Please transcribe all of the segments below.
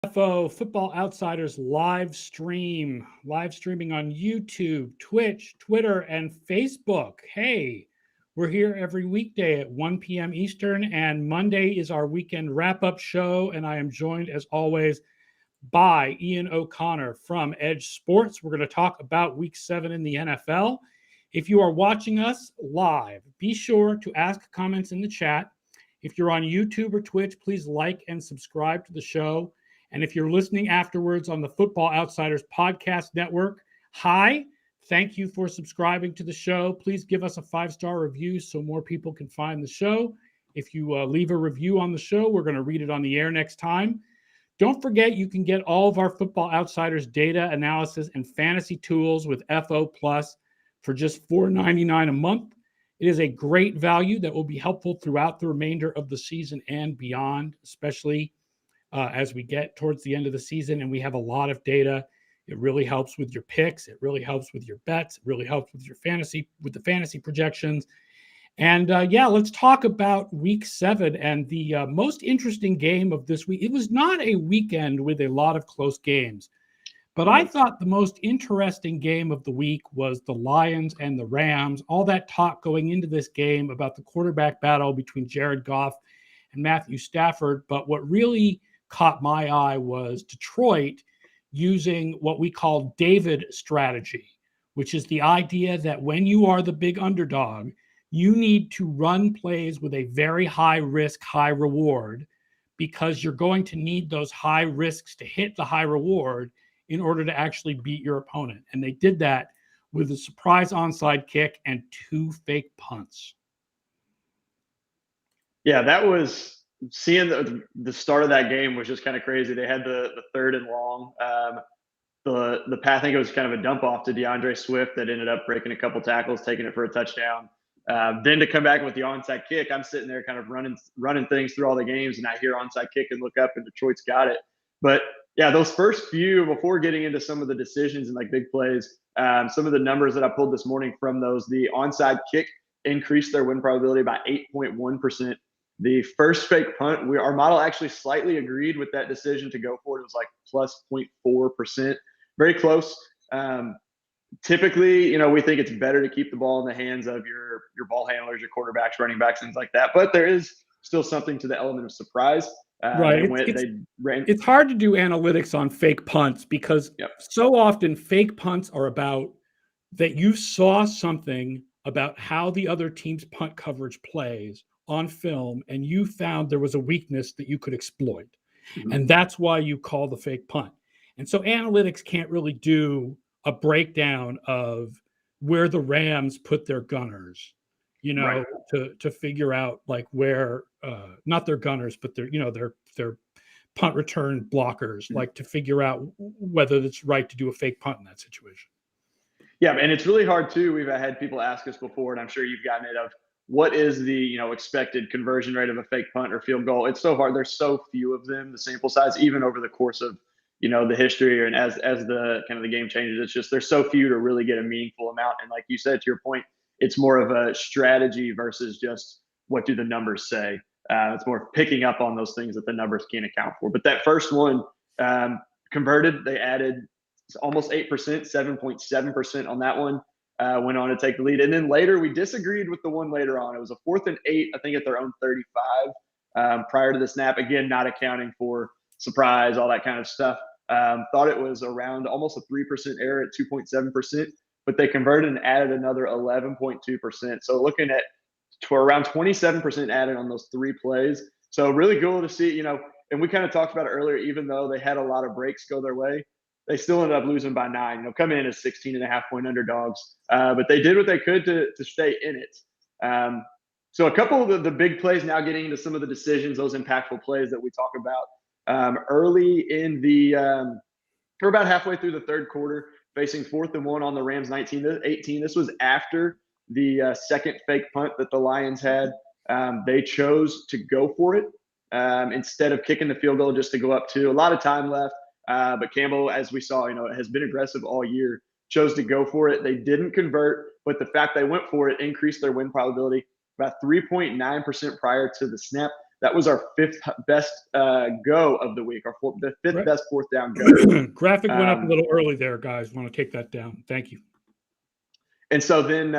Football Outsiders live streaming on YouTube, Twitch, Twitter, and Facebook. Hey, we're here every weekday at 1 p.m. Eastern, and Monday is our weekend wrap-up show, and I am joined, as always, by Ian O'Connor from EdjSports. We're going to talk about Week 7 in the NFL. If you are watching us live, be sure to ask comments in the chat. If you're on YouTube or Twitch, please like and subscribe to the show. And if you're listening afterwards on the Football Outsiders Podcast Network, hi, thank you for subscribing to the show. Please give us a 5-star review so more people can find the show. If you leave a review on the show, we're going to read it on the air next time. Don't forget, you can get all of our Football Outsiders data, analysis, and fantasy tools with FOPlus for just $4.99 a month. It is a great value that will be helpful throughout the remainder of the season and beyond, especially as we get towards the end of the season and we have a lot of data. It really helps with your picks. It really helps with your bets. It really helps with your the fantasy projections. And let's talk about Week 7 and the most interesting game of this week. It was not a weekend with a lot of close games, but I thought the most interesting game of the week was the Lions and the Rams. All that talk going into this game about the quarterback battle between Jared Goff and Matthew Stafford. But what really caught my eye was Detroit using what we call David strategy, which is the idea that when you are the big underdog, you need to run plays with a very high risk, high reward, because you're going to need those high risks to hit the high reward in order to actually beat your opponent. And they did that with a surprise onside kick and 2 fake punts. Yeah, that was seeing the start of that game was just kind of crazy. They had the 3rd and long. The pass, I think it was kind of a dump off to DeAndre Swift that ended up breaking a couple tackles, taking it for a touchdown. Then to come back with the onside kick, I'm sitting there kind of running things through all the games, and I hear onside kick and look up, and Detroit's got it. But yeah, those first few, before getting into some of the decisions and like big plays, some of the numbers that I pulled this morning from those, the onside kick increased their win probability by 8.1%. The first fake punt, our model actually slightly agreed with that decision to go for it. It was like plus 0.4%, very close. Typically, we think it's better to keep the ball in the hands of your ball handlers, your quarterbacks, running backs, things like that. But there is still something to the element of surprise. Right. It's hard to do analytics on fake punts because so often fake punts are about that you saw something about how the other team's punt coverage plays on film, and you found there was a weakness that you could exploit. Mm-hmm. And that's why you call the fake punt. And so analytics can't really do a breakdown of where the Rams put their gunners, right, to figure out like where, not their gunners, but their punt return blockers, mm-hmm, like to figure out whether it's right to do a fake punt in that situation. Yeah, and it's really hard too. We've had people ask us before, and I'm sure you've gotten it, of what is the expected conversion rate of a fake punt or field goal. It's so hard. There's so few of them, the sample size, even over the course of the history, and as the kind of the game changes, it's just there's so few to really get a meaningful amount. And like you said, to your point, it's more of a strategy versus just what do the numbers say. It's more picking up on those things that the numbers can't account for. But that first one converted, they added almost 8%, 7.7% on that one. Went on to take the lead. And then later we disagreed with the one later on. It was a 4th and 8, I think at their own 35 prior to the snap. Again, not accounting for surprise, all that kind of stuff. Thought it was around almost a 3% error at 2.7%, but they converted and added another 11.2%. So looking at around 27% added on those 3 plays. So really cool to see, and we kind of talked about it earlier, even though they had a lot of breaks go their way, they still ended up losing by 9, coming in as 16.5-point underdogs. But they did what they could to stay in it. So a couple of the big plays, now getting into some of the decisions, those impactful plays that we talk about early in we're about halfway through the 3rd quarter, facing 4th and 1 on the Rams 19-18. This was after the second fake punt that the Lions had. They chose to go for it instead of kicking the field goal just to go up 2. A lot of time left. But Campbell, as we saw, has been aggressive all year, chose to go for it. They didn't convert, but the fact they went for it increased their win probability about 3.9% prior to the snap. That was our fifth best go of the week, the fifth best fourth down go. Graphic went up a little early there, guys. Want to take that down. Thank you. And so then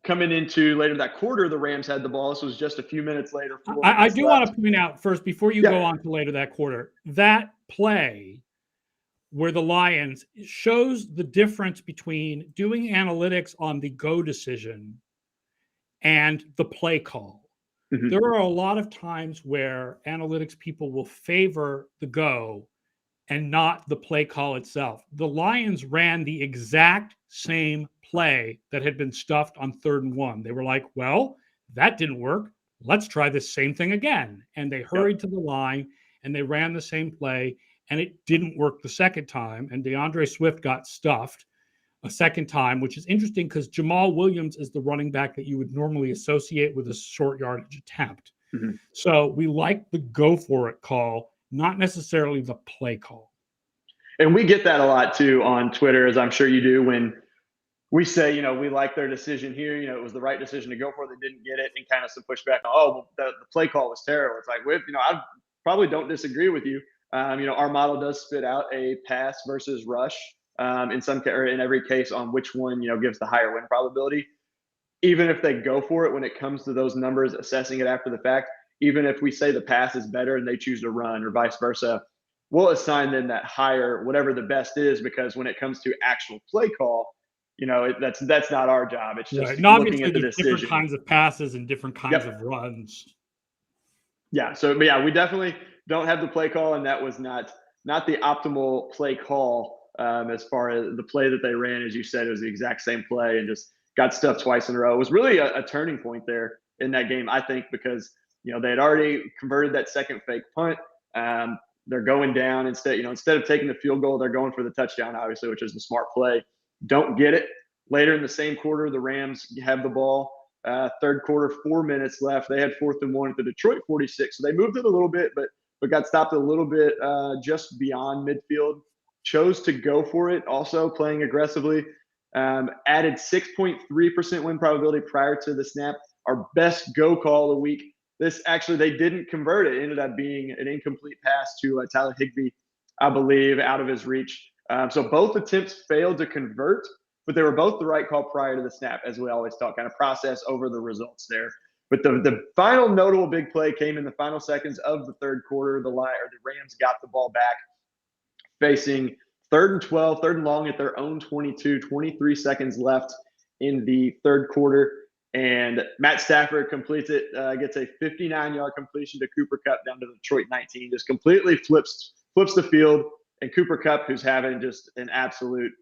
coming into later that quarter, the Rams had the ball. This was just a few minutes later. I do want to point out first, before you go on to later that quarter, that play where the Lions shows the difference between doing analytics on the go decision and the play call. Mm-hmm. There are a lot of times where analytics people will favor the go and not the play call itself. The Lions ran the exact same play that had been stuffed on 3rd and 1. They were like, well, that didn't work. Let's try this same thing again. And they hurried to the line and they ran the same play, and it didn't work the second time. And DeAndre Swift got stuffed a second time, which is interesting because Jamal Williams is the running back that you would normally associate with a short yardage attempt. Mm-hmm. So we like the go for it call, not necessarily the play call. And we get that a lot too on Twitter, as I'm sure you do, when we say, we like their decision here. It was the right decision to go for. They didn't get it, and kind of some pushback. Oh, well, the play call was terrible. It's like, I probably don't disagree with you. Our model does spit out a pass versus rush in every case on which one, gives the higher win probability. Even if they go for it when it comes to those numbers, assessing it after the fact, even if we say the pass is better and they choose to run or vice versa, we'll assign them that higher, whatever the best is, because when it comes to actual play call, that's not our job. It's just looking at the decision. Different kinds of passes and different kinds of runs. Yeah. So, but we definitely don't have the play call, and that was not the optimal play call as far as the play that they ran. As you said, it was the exact same play and just got stuffed twice in a row. It was really a turning point there in that game, I think, because they had already converted that second fake punt. They're going down instead of taking the field goal, they're going for the touchdown, obviously, which is the smart play. Don't get it. Later in the same quarter, the Rams have the ball. Third quarter, 4 minutes left. They had 4th and 1 at the Detroit 46. So they moved it a little bit, but got stopped a little bit just beyond midfield. Chose to go for it, also playing aggressively. Added 6.3% win probability prior to the snap. Our best go call of the week. This actually, they didn't convert it. It ended up being an incomplete pass to Tyler Higbee, I believe, out of his reach. So both attempts failed to convert, but they were both the right call prior to the snap, as we always talk, kind of process over the results there. But the final notable big play came in the final seconds of the third quarter. The Rams got the ball back, facing 3rd and 12, 3rd and long at their own 22, 23 seconds left in the third quarter. And Matt Stafford completes it, gets a 59-yard completion to Cooper Kupp down to the Detroit 19, just completely flips the field. And Cooper Kupp, who's having just an absolute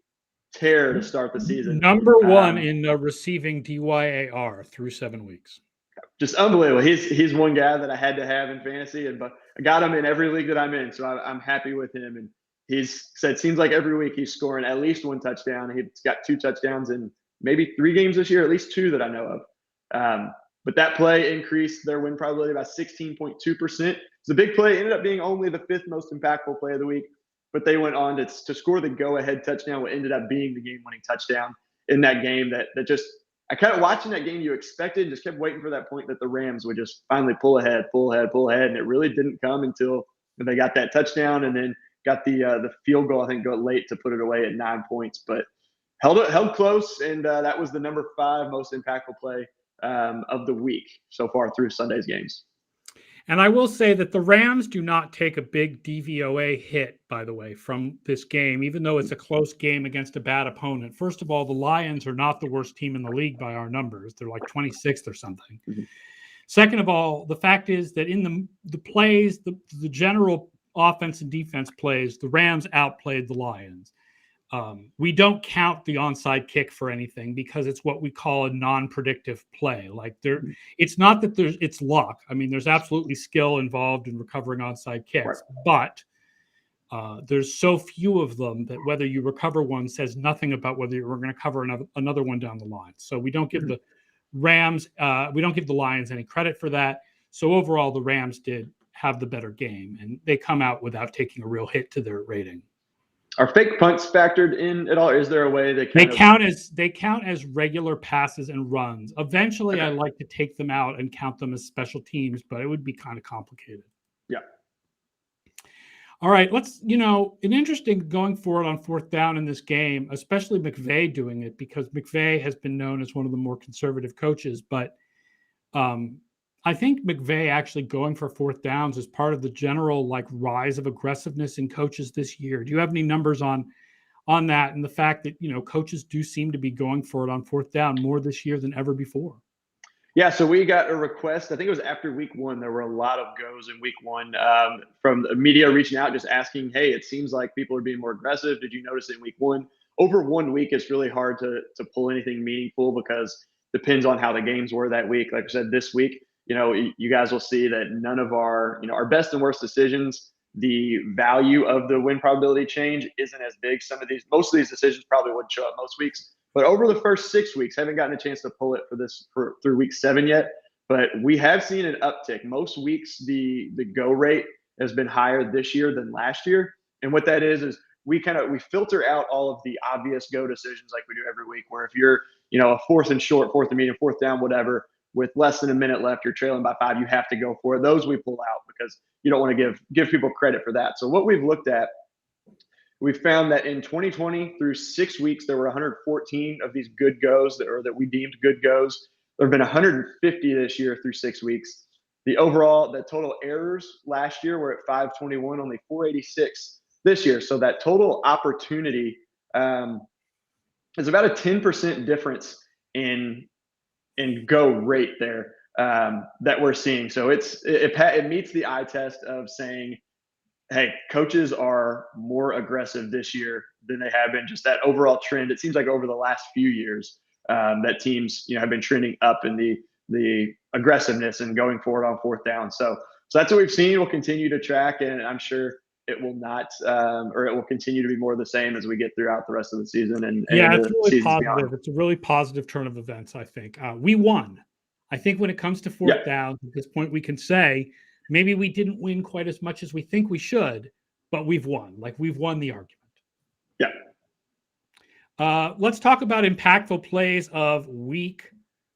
tear to start the season. Number one in receiving DYAR through 7 weeks. Just unbelievable. He's one guy that I had to have in fantasy, but I got him in every league that I'm in, so I'm happy with him. And he's said seems like every week he's scoring at least one touchdown. He's got 2 touchdowns in maybe 3 games this year, at least 2 that I know of. But that play increased their win probability by 16.2%. It's a big play. It ended up being only the 5th most impactful play of the week, but they went on to score the go-ahead touchdown, what ended up being the game-winning touchdown in that game. That just I kind of watching that game, you expected, just kept waiting for that point that the Rams would just finally pull ahead, and it really didn't come until they got that touchdown and then got the field goal, I think, go late to put it away at 9 points, but held close, and that was the number 5 most impactful play of the week so far through Sunday's games. And I will say that the Rams do not take a big DVOA hit, by the way, from this game, even though it's a close game against a bad opponent. First of all, the Lions are not the worst team in the league by our numbers. They're like 26th or something. Mm-hmm. Second of all, the fact is that in the plays, the general offense and defense plays, the Rams outplayed the Lions. We don't count the onside kick for anything because it's what we call a non-predictive play. Like it's not that it's luck. I mean, there's absolutely skill involved in recovering onside kicks, but there's so few of them that whether you recover one says nothing about whether you're going to cover another one down the line. So we don't give the Rams, we don't give the Lions any credit for that. So overall, the Rams did have the better game, and they come out without taking a real hit to their rating. Are fake punts factored in at all? Or is there a way they They kind of count as regular passes and runs. Eventually, I okay. like to take them out and count them as special teams, but it would be kind of complicated. Yeah. All right, let's, an interesting going forward on fourth down in this game, especially McVay doing it, because McVay has been known as one of the more conservative coaches. But I think McVay actually going for fourth downs is part of the general rise of aggressiveness in coaches this year. Do you have any numbers on that and the fact that coaches do seem to be going for it on fourth down more this year than ever before? Yeah, so we got a request. I think it was after week one. There were a lot of goes in week one from the media reaching out, just asking, hey, it seems like people are being more aggressive. Did you notice it in week one? Over 1 week, it's really hard to pull anything meaningful because it depends on how the games were that week. Like I said, this week, you guys will see that none of our best and worst decisions, the value of the win probability change isn't as big. Most of these decisions probably wouldn't show up most weeks. But over the first 6 weeks, haven't gotten a chance to pull it through week 7 yet. But we have seen an uptick. Most weeks, the go rate has been higher this year than last year. And what that is we filter out all of the obvious go decisions like we do every week. Where if you're a fourth and short, fourth and medium, fourth down, whatever, with less than a minute left, you're trailing by 5, you have to go for it. Those we pull out because you don't want to give people credit for that. So what we've looked at, we found that in 2020 through 6 weeks, there were 114 of these good goes that we deemed good goes. There have been 150 this year through 6 weeks. The total errors last year were at 521, only 486 this year. So that total opportunity is about a 10% difference in go rate there that we're seeing. So it meets the eye test of saying, hey, coaches are more aggressive this year than they have been. Just that overall trend. It seems like over the last few years that teams have been trending up in the aggressiveness and going forward on fourth down. So that's what we've seen. We'll continue to track, and I'm sure it will not, or it will continue to be more of the same as we get throughout the rest of the season and It's the really seasons positive. beyond. It's a really positive turn of events, I think. We won. I think when it comes to fourth down, at this point, we can say maybe we didn't win quite as much as we think we should, but we've won. We've won the argument. Yeah. Let's talk about impactful plays of week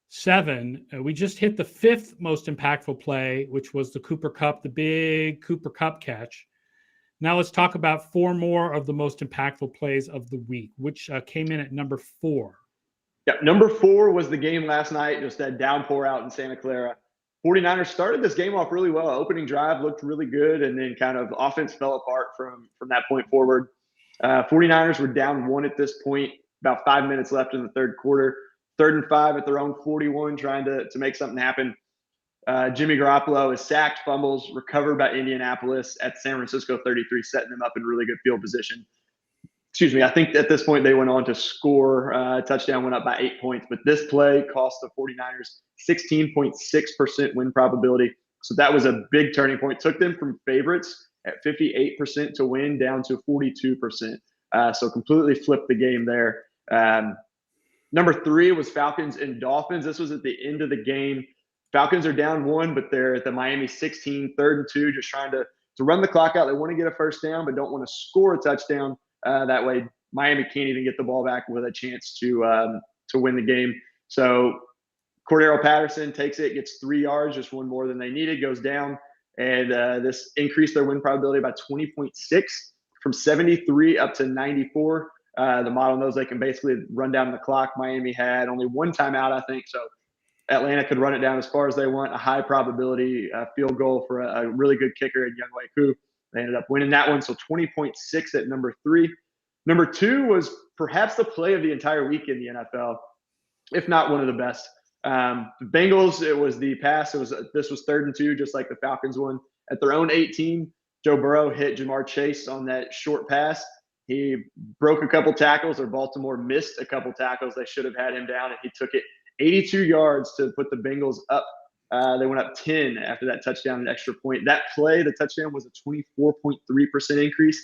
7. We just hit the 5th most impactful play, which was the big Cooper Kupp catch. Now let's talk about 4 more of the most impactful plays of the week, which came in at number 4. Yeah, number 4 was the game last night, just that downpour out in Santa Clara. 49ers started this game off really well. Opening drive looked really good, and then kind of offense fell apart from that point forward. 49ers were down 1 at this point, about 5 minutes left in the third quarter. 3rd and 5 at their own 41, trying to make something happen. Jimmy Garoppolo is sacked, fumbles, recovered by Indianapolis at San Francisco 33, setting them up in really good field position. Excuse me, I think at this point they went on to score a touchdown, went up by 8 points. But this play cost the 49ers 16.6% win probability. So that was a big turning point. Took them from favorites at 58% to win down to 42%. So completely flipped the game there. Number 3 was Falcons and Dolphins. This was at the end of the game. Falcons are down 1, but they're at the Miami 16, 3rd and 2, just trying to run the clock out. They want to get a first down, but don't want to score a touchdown. That way, Miami can't even get the ball back with a chance to win the game. So Cordero Patterson takes it, gets 3 yards, just 1 more than they needed, goes down, and this increased their win probability by 20.6 from 73 up to 94. The model knows they can basically run down the clock. Miami had only 1 timeout, I think, so Atlanta could run it down as far as they want. A high probability field goal for a really good kicker in Younghoe Koo. They ended up winning that one. So 20.6 at number 3. Number 2 was perhaps the play of the entire week in the NFL, if not one of the best. The Bengals, it was the pass. This was 3rd and 2, just like the Falcons one. At their own 18, Joe Burrow hit Jamar Chase on that short pass. He broke a couple tackles, or Baltimore missed a couple tackles. They should have had him down, and he took it 82 yards to put the Bengals up. They went up 10 after that touchdown, an extra point. That play, the touchdown, was a 24.3% increase.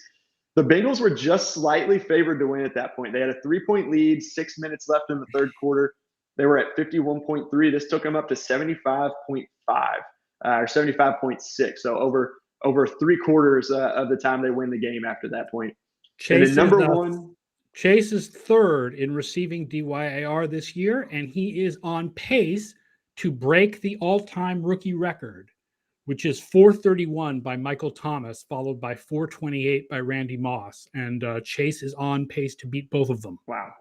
The Bengals were just slightly favored to win at that point. They had a 3-point lead, 6 minutes left in the third quarter. They were at 51.3. This took them up to 75.5 or 75.6. So over 3/4 of the time they win the game after that point. And then number one, Chase is third in receiving DYAR this year, and he is on pace to break the all-time rookie record, which is 431 by Michael Thomas, followed by 428 by Randy Moss. And Chase is on pace to beat both of them. Wow.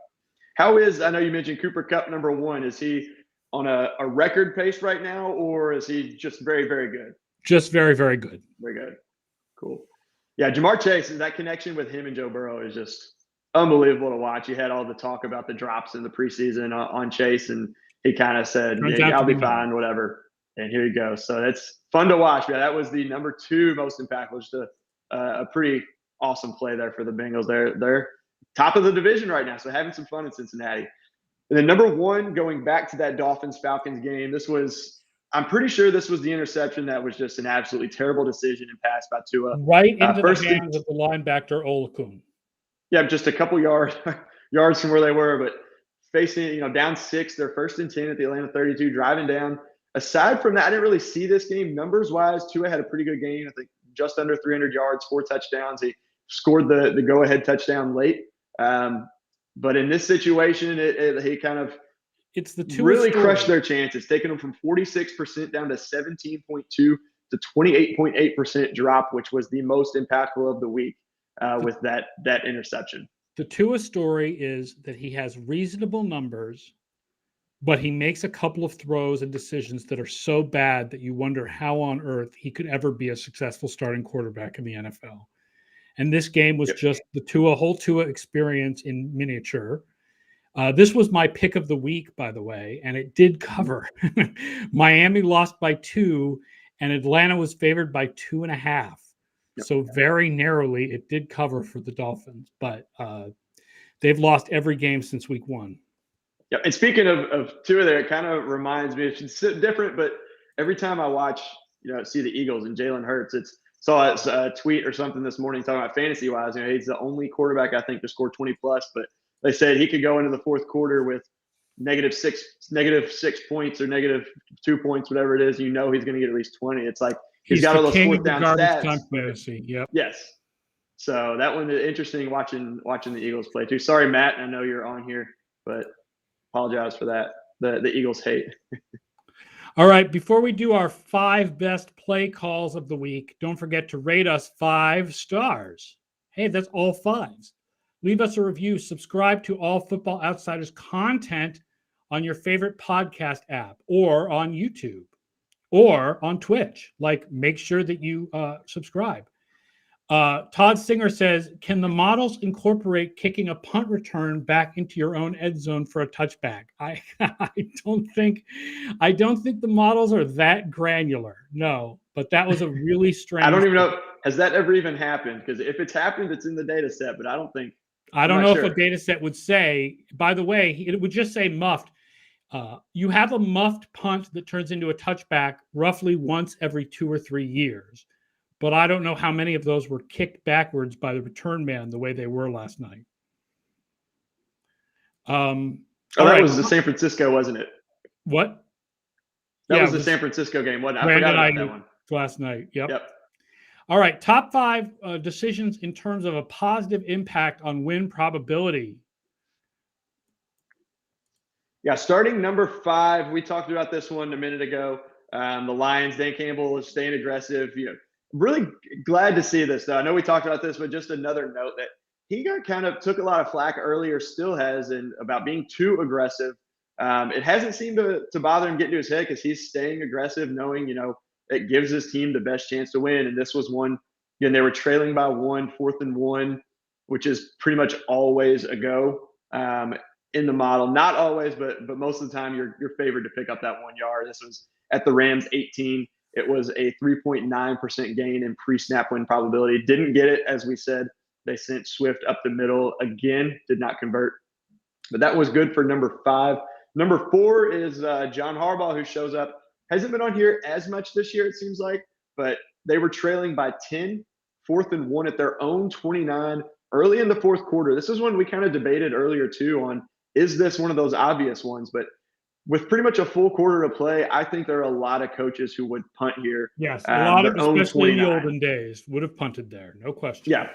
I know you mentioned Cooper Kupp number one. Is he on a record pace right now, or is he just very, very good? Just very, very good. Very good. Cool. Yeah, Jamar Chase, that connection with him and Joe Burrow is just unbelievable to watch. You had all the talk about the drops in the preseason on Chase, and he kind of said, yeah, I'll be fine, whatever. And here you go. So it's fun to watch. Yeah, that was the number two most impactful. Just a pretty awesome play there for the Bengals. They're top of the division right now, so having some fun in Cincinnati. And then number one, going back to that Dolphins-Falcons game, I'm pretty sure this was the interception that was just an absolutely terrible decision and pass by Tua. Right into the hands of the linebacker, Olakun. Yeah, just a couple yards from where they were, but facing, down 6, their 1st and 10 at the Atlanta 32, driving down. Aside from that, I didn't really see this game numbers-wise. Tua had a pretty good game. I think just under 300 yards, 4 touchdowns. He scored the go-ahead touchdown late. But in this situation, he kind of really crushed their chances, taking them from 46% down to 17.2 to 28.8% drop, which was the most impactful of the week with that interception. The Tua story is that he has reasonable numbers, but he makes a couple of throws and decisions that are so bad that you wonder how on earth he could ever be a successful starting quarterback in the NFL. And this game was just the whole Tua experience in miniature. This was my pick of the week, by the way, and it did cover. Miami lost by 2, and Atlanta was favored by 2.5. So very narrowly, it did cover for the Dolphins, but they've lost every game since week 1. Yeah, and speaking of Tua there, it kind of reminds me, it's different, but every time I watch, see the Eagles and Jalen Hurts, saw a tweet or something this morning talking about fantasy-wise. He's the only quarterback, I think, to score 20-plus, but they said he could go into the fourth quarter with negative six points or -2 points, whatever it is. He's going to get at least 20. It's like he's got all those fourth down stats. Yep. Yes. So that one is interesting watching the Eagles play too. Sorry, Matt. I know you're on here, but apologize for that. The Eagles hate. All right, before we do our 5 best play calls of the week, don't forget to rate us 5 stars. Hey, that's all 5s. Leave us a review. Subscribe to All Football Outsiders content on your favorite podcast app or on YouTube or on Twitch. Make sure that you subscribe. Todd Singer says, can the models incorporate kicking a punt return back into your own end zone for a touchback? I don't think the models are that granular. No, but that was a really strange. I don't even know. Has that ever even happened? Because if it's happened, it's in the data set, but I don't know if a data set would say, by the way, it would just say muffed. You have a muffed punt that turns into a touchback roughly once every 2 or 3 years. But I don't know how many of those were kicked backwards by the return man the way they were last night. That was the San Francisco, wasn't it? What? That was the San Francisco game, wasn't it? I forgot about that one. Last night. Yep. All right. Top 5 decisions in terms of a positive impact on win probability. Yeah, starting number 5, we talked about this one a minute ago. The Lions, Dan Campbell is staying aggressive. Really glad to see this, though. I know we talked about this, but just another note that he took a lot of flack earlier, still has, and about being too aggressive. It hasn't seemed to bother him getting to his head because he's staying aggressive, knowing, it gives his team the best chance to win. And this was one, they were trailing by 1, 4th and 1, which is pretty much always a go in the model. Not always, but most of the time you're favored to pick up that 1 yard. This was at the Rams 18. It was a 3.9% gain in pre-snap win probability. Didn't get it, as we said. They sent Swift up the middle again, did not convert. But that was good for number 5. Number 4 is John Harbaugh, who shows up. Hasn't been on here as much this year, it seems like, but they were trailing by 10, 4th and 1 at their own 29 early in the fourth quarter. This is one we kind of debated earlier, too, on is this one of those obvious ones? But with pretty much a full quarter to play, I think there are a lot of coaches who would punt here. Yes, a lot of, especially in the olden days, would have punted there. No question. Yeah,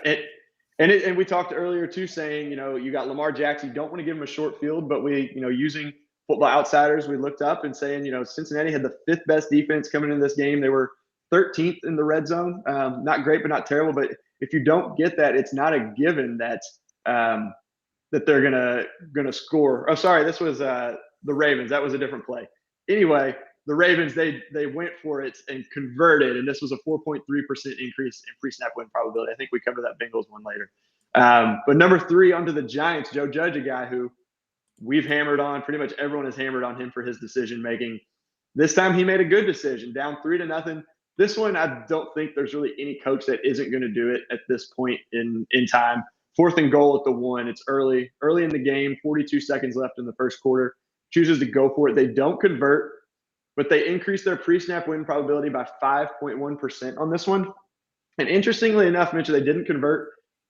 And we talked earlier too, saying, you got Lamar Jackson, you don't want to give him a short field, but we, using Football Outsiders, we looked up and saying, Cincinnati had the 5th best defense coming into this game. They were 13th in the red zone. Not great, but not terrible. But if you don't get that, it's not a given that they're gonna score. Oh, sorry, this was the Ravens. That was a different play. Anyway, the Ravens, they went for it and converted, and this was a 4.3% increase in pre-snap win probability. I think we cover that Bengals one later. But number 3, onto the Giants, Joe Judge, a guy who we've hammered on. Pretty much everyone has hammered on him for his decision making. This time he made a good decision, down 3-0. This one, I don't think there's really any coach that isn't going to do it at this point in time. 4th and goal at the 1. It's early in the game, 42 seconds left in the first quarter. Chooses to go for it. They don't convert, but they increase their pre-snap win probability by 5.1% on this one. And interestingly enough, Mitch, they didn't convert.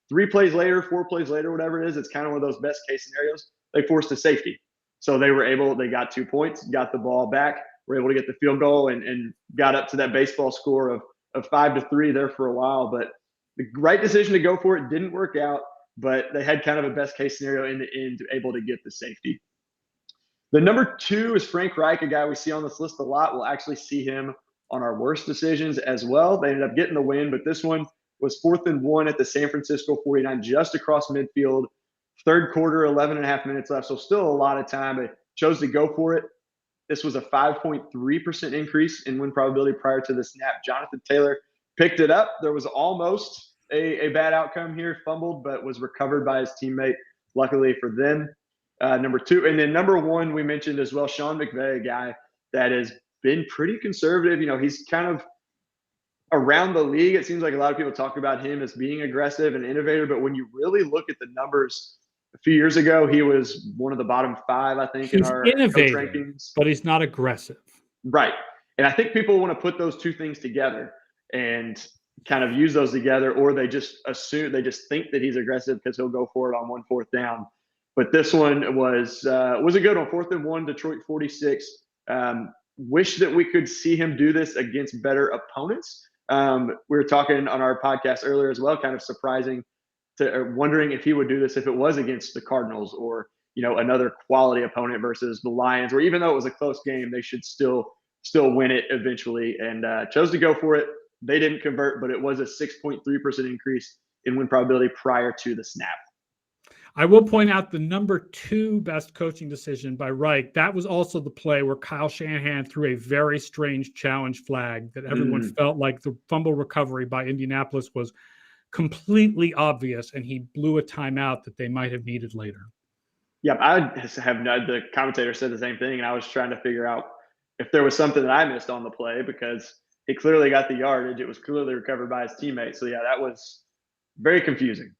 3 plays later, 4 plays later, whatever it is, it's kind of one of those best case scenarios. They forced a safety. So they got 2 points, got the ball back, were able to get the field goal and got up to that baseball score of 5-3 there for a while. But the right decision to go for it didn't work out, but they had kind of a best case scenario in the end, able to get the safety. The number 2 is Frank Reich, a guy we see on this list a lot. We'll actually see him on our worst decisions as well. They ended up getting the win, but this one was 4th and 1 at the San Francisco 49, just across midfield. 3rd quarter, 11.5 minutes left, so still a lot of time. They chose to go for it. This was a 5.3% increase in win probability prior to the snap. Jonathan Taylor picked it up. There was almost a bad outcome here, fumbled, but was recovered by his teammate, luckily for them. Number 2. And then number 1, we mentioned as well, Sean McVay, a guy that has been pretty conservative. He's kind of around the league. It seems like a lot of people talk about him as being aggressive and innovator, but when you really look at the numbers, a few years ago, he was one of the bottom 5, I think, in our coach rankings. But he's not aggressive. Right. And I think people want to put those 2 things together and kind of use those together, or they just think that he's aggressive because he'll go for it on 1 4th down. But this one was a good one. 4th and 1, Detroit 46. Wish that we could see him do this against better opponents. We were talking on our podcast earlier as well, kind of surprising, wondering if he would do this if it was against the Cardinals or another quality opponent versus the Lions, where even though it was a close game, they should still win it eventually. And chose to go for it. They didn't convert, but it was a 6.3% increase in win probability prior to the snap. I will point out the number 2 best coaching decision by Reich. That was also the play where Kyle Shanahan threw a very strange challenge flag that everyone felt like the fumble recovery by Indianapolis was completely obvious, and he blew a timeout that they might have needed later. Yeah, the commentator said the same thing, and I was trying to figure out if there was something that I missed on the play because he clearly got the yardage. It was clearly recovered by his teammate. So, yeah, that was very confusing.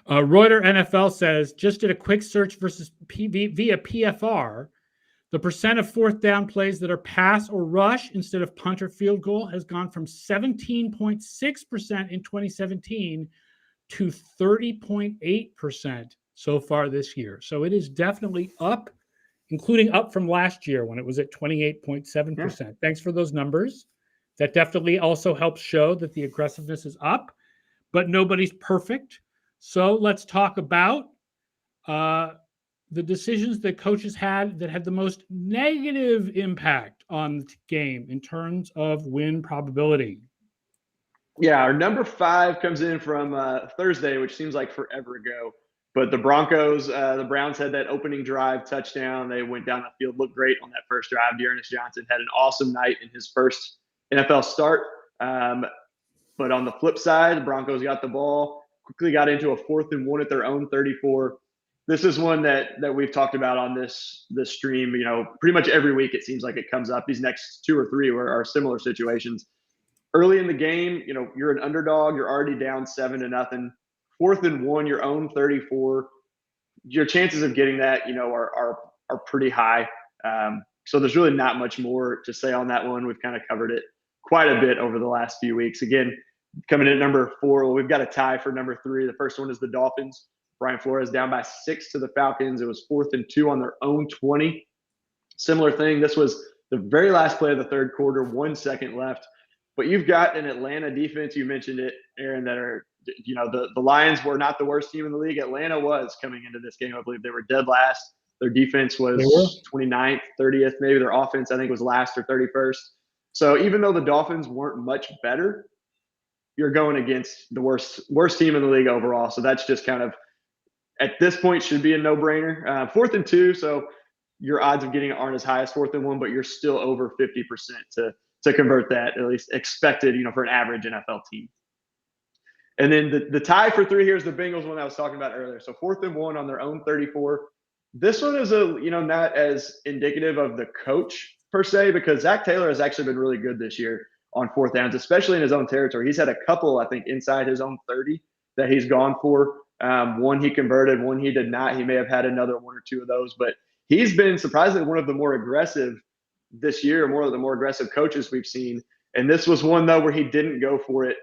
Reuter NFL says, just did a quick search via PFR. The percent of 4th down plays that are pass or rush instead of punt or field goal has gone from 17.6% in 2017 to 30.8% so far this year. So it is definitely up, including up from last year when it was at 28.7%. Yeah. Thanks for those numbers. That definitely also helps show that the aggressiveness is up, but nobody's perfect. So let's talk about the decisions that coaches had that had the most negative impact on the game in terms of win probability. Yeah, our number 5 comes in from Thursday, which seems like forever ago. But the Browns had that opening drive touchdown. They went down the field, looked great on that first drive. Dearness Johnson had an awesome night in his first NFL start. But on the flip side, the Broncos got the ball, quickly got into a 4th and 1 at their own 34. This is one that we've talked about on this stream. Pretty much every week it seems like it comes up. These next 2 or 3 are similar situations. Early in the game, you're an underdog. You're already down 7-0. 4th and 1, your own 34. Your chances of getting that, are pretty high. So there's really not much more to say on that one. We've kind of covered it quite a bit over the last few weeks. Again, coming in at number 4, well, we've got a tie for number 3. The first one is the Dolphins. Brian Flores down by 6 to the Falcons. It was 4th and 2 on their own 20. Similar thing. This was the very last play of the 3rd quarter, 1 second left. But you've got an Atlanta defense, you mentioned it, Aaron, that are the Lions were not the worst team in the league. Atlanta was coming into this game. I believe they were dead last. Their defense was 29th, 30th, maybe. Their offense, I think, was last or 31st. So even though the Dolphins weren't much better, you're going against the worst team in the league overall. So that's just kind of, at this point, should be a no-brainer. 4th and 2, so your odds of getting it aren't as high as 4th and 1, but you're still over 50% to convert that, at least expected, for an average NFL team. And then the tie for 3 here is the Bengals one I was talking about earlier. So 4th and 1 on their own 34. This one is not as indicative of the coach per se, because Zach Taylor has actually been really good this year on 4th downs, especially in his own territory. He's had a couple, I think, inside his own 30 that he's gone for. One he converted, one he did not. He may have had another 1 or 2 of those, but he's been surprisingly one of the more aggressive this year, more of the more aggressive coaches we've seen. And this was one, though, where he didn't go for it.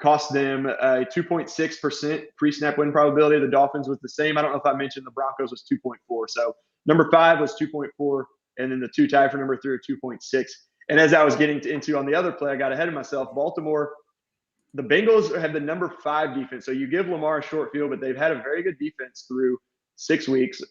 Cost them a 2.6% pre-snap win probability. The Dolphins was the same. I don't know if I mentioned the Broncos was 2.4. So number 5 was 2.4, and then the 2 tied for number 3 are 2.6. And as I was getting into on the other play, I got ahead of myself. Baltimore, the Bengals have the number 5 defense. So you give Lamar a short field, but they've had a very good defense through 6 weeks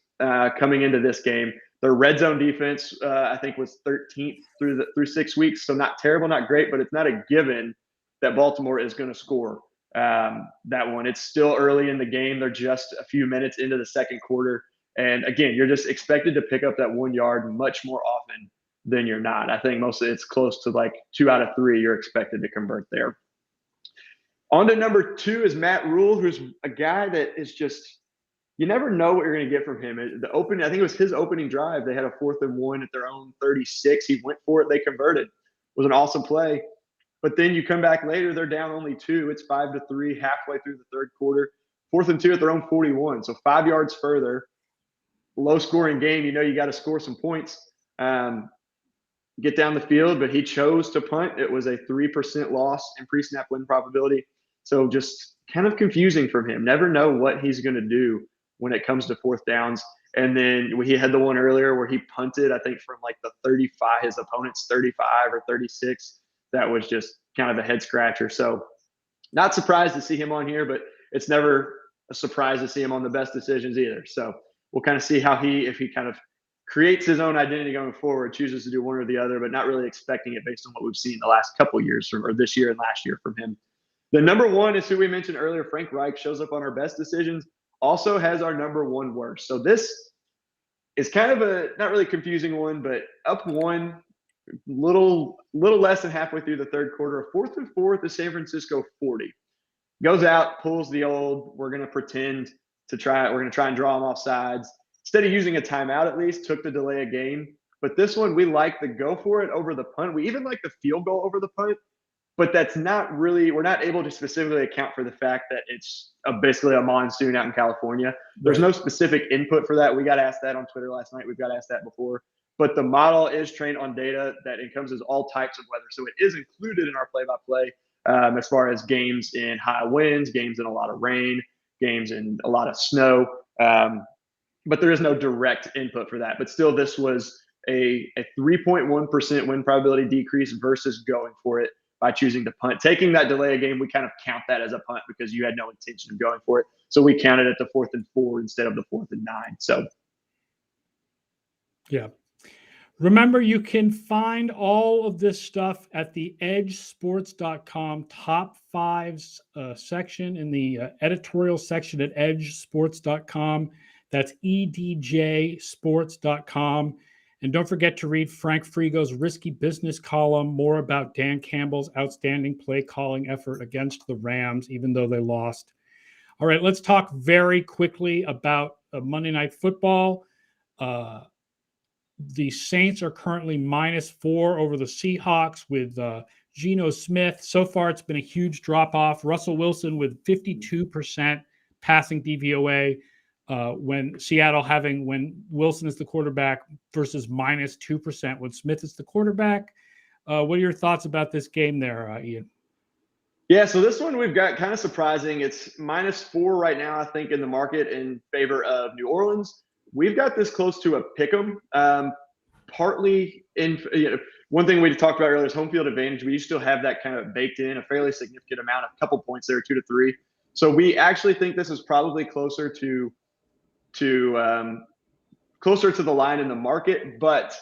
coming into this game. Their red zone defense, I think, was 13th through 6 weeks. So not terrible, not great, but it's not a given that Baltimore is going to score that one. It's still early in the game. They're just a few minutes into the second quarter. And again, you're just expected to pick up that 1 yard much more often than you're not. I think mostly it's close to like 2 out of 3 you're expected to convert there. On to number 2 is Matt Rule, who's a guy that is just, you never know what you're going to get from him. I think it was his opening drive. They had a 4th and 1 at their own 36. He went for it. They converted. It was an awesome play. But then you come back later, they're down only 2. It's 5-3 halfway through the third quarter. 4th and 2 at their own 41. So 5 yards further. Low scoring game. You got to score some points. Get down the field, but he chose to punt. It was a 3% loss in pre-snap win probability. So just kind of confusing from him. Never know what he's going to do when it comes to 4th downs. And then he had the one earlier where he punted, I think, from like the 35, his opponent's 35 or 36. That was just kind of a head scratcher. So not surprised to see him on here, but it's never a surprise to see him on the best decisions either. So we'll kind of see if he kind of creates his own identity going forward, chooses to do one or the other, but not really expecting it based on what we've seen the last couple of years or this year and last year from him. The number 1 is who we mentioned earlier. Frank Reich shows up on our best decisions, also has our number 1 worst. So this is kind of a not really confusing one, but up 1, little less than halfway through the third quarter, a 4th and 4 at the San Francisco 40. Goes out, pulls the old, we're going to try and draw them off sides. Instead of using a timeout, at least, took the delay of game. But this one, we like the go for it over the punt. We even like the field goal over the punt. But that's not really – we're not able to specifically account for the fact that it's basically a monsoon out in California. There's no specific input for that. We got asked that on Twitter last night. We've got asked that before. But the model is trained on data that encompasses all types of weather. So it is included in our play-by-play as far as games in high winds, games in a lot of rain, games in a lot of snow. But there is no direct input for that. But still, this was a 3.1% win probability decrease versus going for it by choosing to punt. Taking that delay of game, we kind of count that as a punt because you had no intention of going for it. So we counted it the 4th and 4 instead of the 4th and 9. So, yeah. Remember, you can find all of this stuff at the EdjSports.com top 5s section in the editorial section at EdjSports.com. That's EdjSports.com. And don't forget to read Frank Frigo's Risky Business column, more about Dan Campbell's outstanding play calling effort against the Rams, even though they lost. All right, let's talk very quickly about Monday Night Football. The Saints are currently -4 over the Seahawks with Geno Smith. So far, it's been a huge drop-off. Russell Wilson with 52% passing DVOA when Wilson is the quarterback versus -2% when Smith is the quarterback. What are your thoughts about this game there, Ian? Yeah, so this one we've got kind of surprising. It's -4 right now, I think, in the market in favor of New Orleans. We've got this close to a pick 'em. Partly in one thing we talked about earlier is home field advantage. We still have that kind of baked in, a fairly significant amount, a couple points there, 2 to 3. So we actually think this is probably closer to the line in the market, but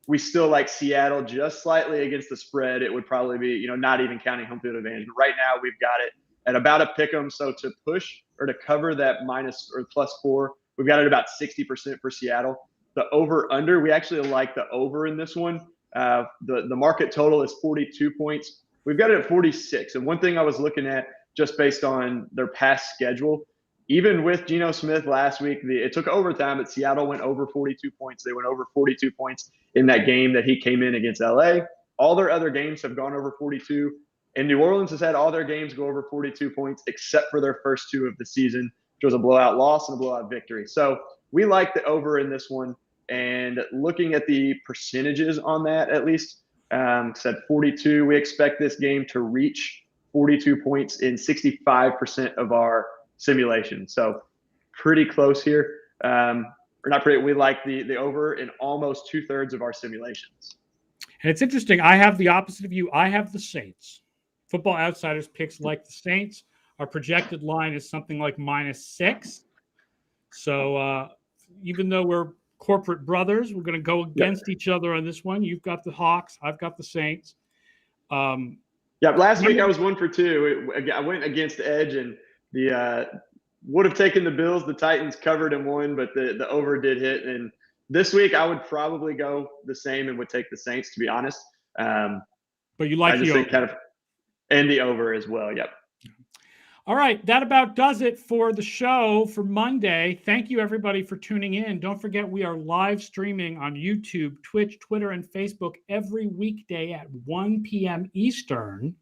we still like Seattle just slightly against the spread. It would probably be, not even counting home field advantage. But right now we've got it at about a pick 'em. So to push or to cover that minus or +4, we've got it about 60% for Seattle. The over under, we actually like the over in this one. The market total is 42 points. We've got it at 46. And one thing I was looking at just based on their past schedule, even with Geno Smith last week, it took overtime, but Seattle went over 42 points. They went over 42 points in that game that he came in against LA. All their other games have gone over 42. And New Orleans has had all their games go over 42 points, except for their first 2 of the season, which was a blowout loss and a blowout victory. So we like the over in this one. And looking at the percentages on that, at least, said 42. We expect this game to reach 42 points in 65% of our simulation. So pretty close here. Or not pretty. We like the over in almost 2/3 of our simulations. And it's interesting. I have the opposite of you. I have the Saints. Football Outsiders picks like the Saints. Our projected line is something like -6. So even though we're corporate brothers, we're going to go against each other on this one. You've got the Hawks. I've got the Saints. Last week I was 1 for 2. I went against Edge, and would have taken the Bills. The Titans covered and won, but the over did hit. And this week I would probably go the same and would take the Saints, to be honest. But you like the over. And the over as well. Yep. All right. That about does it for the show for Monday. Thank you, everybody, for tuning in. Don't forget, we are live streaming on YouTube, Twitch, Twitter, and Facebook every weekday at 1 p.m. Eastern.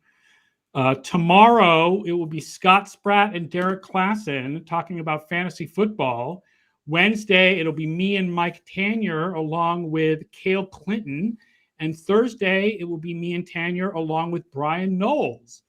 Tomorrow, it will be Scott Spratt and Derek Klassen talking about fantasy football. Wednesday, it'll be me and Mike Tanier along with Cale Clinton. And Thursday, it will be me and Tanier along with Brian Knowles.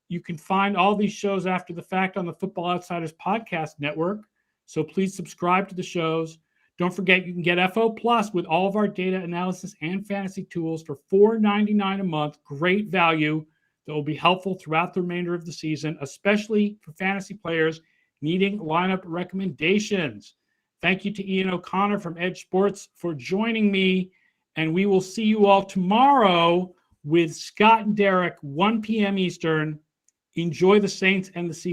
You can find all these shows after the fact on the Football Outsiders Podcast Network. So please subscribe to the shows. Don't forget, you can get FOPlus with all of our data analysis and fantasy tools for $4.99 a month. Great value that will be helpful throughout the remainder of the season, especially for fantasy players needing lineup recommendations. Thank you to Ian O'Connor from EdjSports for joining me. And we will see you all tomorrow with Scott and Derek, 1 p.m. Eastern. Enjoy the Saints and the Seahawks.